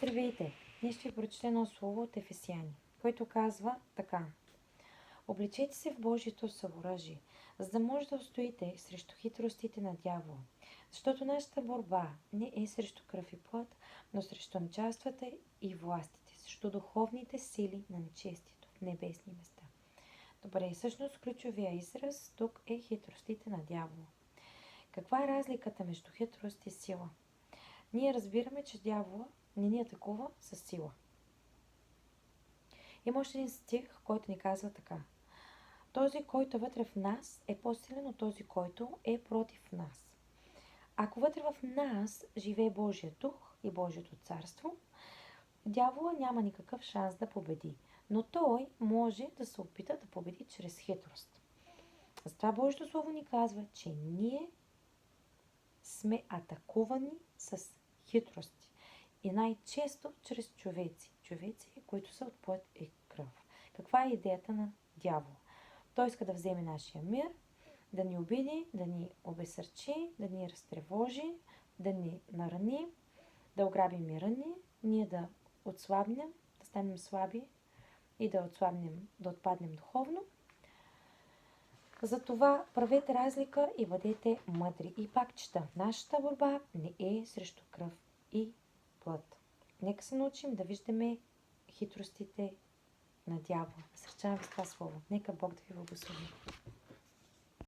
Здравейте! Днес ще ви прочета едно слово от Ефесяни, който казва така. Облечете се в Божието съоръжие, за да може да устоите срещу хитростите на дявола. Защото нашата борба не е срещу кръв и плът, но срещу началствата и властите, срещу духовните сили на нечестието в небесни места. Добре, всъщност ключовия израз тук е хитростите на дявола. Каква е разликата между хитрост и сила? Ние разбираме, че дявола не ни атакува със сила. Има още един стих, който ни казва така. Този, който е вътре в нас, е по-силен от този, който е против нас. Ако вътре в нас живее Божия дух и Божието царство, дявола няма никакъв шанс да победи, но той може да се опита да победи чрез хитрост. Затова Божието Слово ни казва, че ние сме атакувани с хитрости. И най-често чрез човеци. Човеци, които са от плът и кръв. Каква е идеята на дявола? Той иска да вземе нашия мир, да ни обиди, да ни обесърчи, да ни разтревожи, да ни нарани, да ограби мира ни, ние да отслабнем, да станем слаби и да отслабнем, да отпаднем духовно. Затова правете разлика и бъдете мъдри. И пак чета, нашата борба не е срещу кръв и плът. Нека се научим да виждаме хитростите на дявола. Насърчавам ви с това слово. Нека Бог да ви благослови.